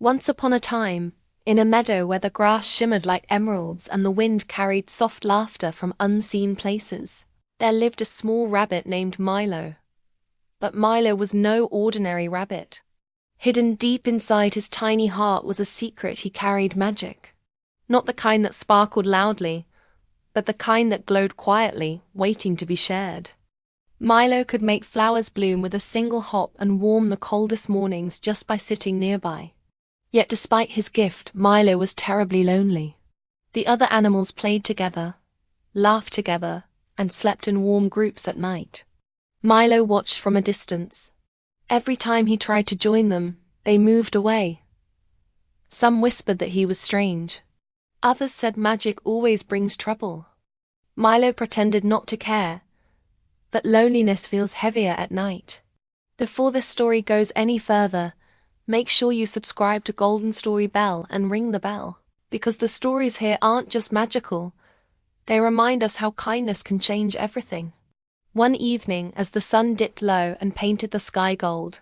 Once upon a time, in a meadow where the grass shimmered like emeralds and the wind carried soft laughter from unseen places, there lived a small rabbit named Milo. But Milo was no ordinary rabbit. Hidden deep inside his tiny heart was a secret he carried magic. Not the kind that sparkled loudly, but the kind that glowed quietly, waiting to be shared. Milo could make flowers bloom with a single hop and warm the coldest mornings just by sitting nearby. Yet despite his gift, Milo was terribly lonely. The other animals played together, laughed together, and slept in warm groups at night. Milo watched from a distance. Every time he tried to join them, they moved away. Some whispered that he was strange. Others said magic always brings trouble. Milo pretended not to care, but loneliness feels heavier at night. Before this story goes any further, make sure you subscribe to Golden Storybell and ring the bell, because the stories here aren't just magical, they remind us how kindness can change everything. One evening, as the sun dipped low and painted the sky gold,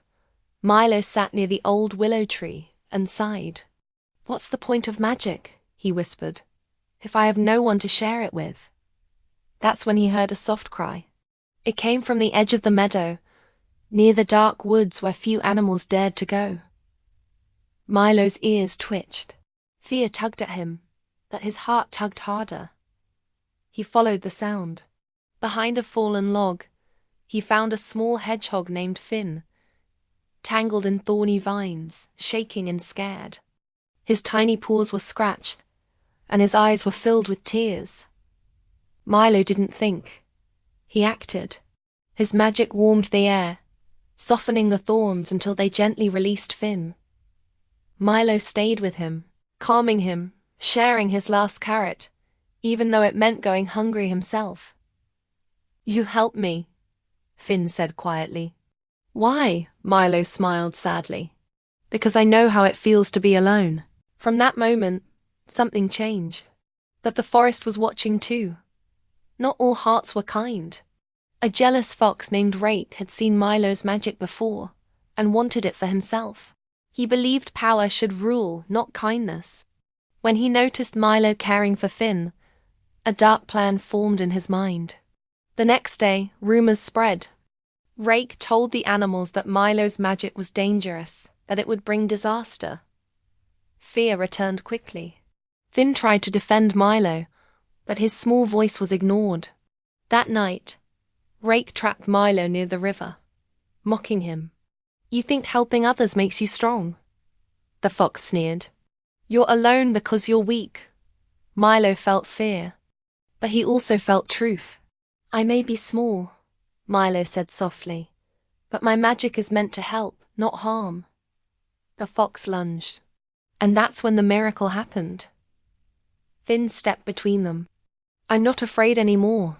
Milo sat near the old willow tree and sighed. "What's the point of magic?" he whispered, "if I have no one to share it with?" That's when he heard a soft cry. It came from the edge of the meadow, near the dark woods where few animals dared to go. Milo's ears twitched. Fear tugged at him, but his heart tugged harder. He followed the sound. Behind a fallen log, he found a small hedgehog named Finn, tangled in thorny vines, shaking and scared. His tiny paws were scratched, and his eyes were filled with tears. Milo didn't think. He acted. His magic warmed the air, softening the thorns until they gently released Finn. Milo stayed with him, calming him, sharing his last carrot, even though it meant going hungry himself. "You helped me," Finn said quietly. "Why?" Milo smiled sadly. "Because I know how it feels to be alone." From that moment, something changed. But the forest was watching too. Not all hearts were kind. A jealous fox named Rake had seen Milo's magic before, and wanted it for himself. He believed power should rule, not kindness. When he noticed Milo caring for Finn, a dark plan formed in his mind. The next day, rumors spread. Rake told the animals that Milo's magic was dangerous, that it would bring disaster. Fear returned quickly. Finn tried to defend Milo, but his small voice was ignored. That night, Rake trapped Milo near the river, mocking him. "You think helping others makes you strong?" the fox sneered. "You're alone because you're weak." Milo felt fear, but he also felt truth. "I may be small," Milo said softly, "but my magic is meant to help, not harm." The fox lunged, and that's when the miracle happened. Finn stepped between them. "I'm not afraid anymore,"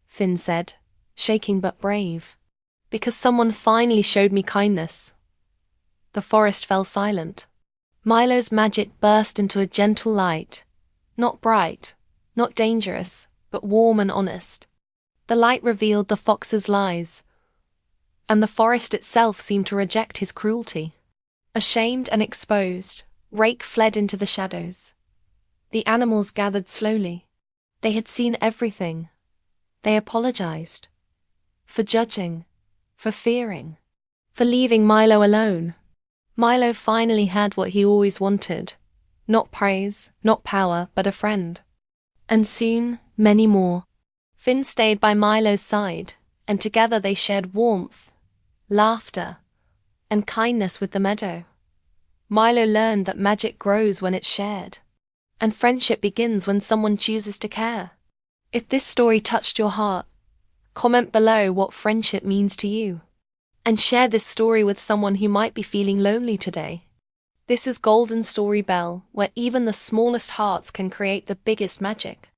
Finn said, shaking but brave, "because someone finally showed me kindness." The forest fell silent. Milo's magic burst into a gentle light, not bright, not dangerous, but warm and honest. The light revealed the fox's lies, and the forest itself seemed to reject his cruelty. Ashamed and exposed, Rake fled into the shadows. The animals gathered slowly. They had seen everything. They apologized. For judging, for fearing, for leaving Milo alone. Milo finally had what he always wanted. Not praise, not power, but a friend. And soon, many more. Finn stayed by Milo's side, and together they shared warmth, laughter, and kindness with the meadow. Milo learned that magic grows when it's shared, and friendship begins when someone chooses to care. If this story touched your heart, comment below what friendship means to you, and share this story with someone who might be feeling lonely today. This is Golden Storybell, where even the smallest hearts can create the biggest magic.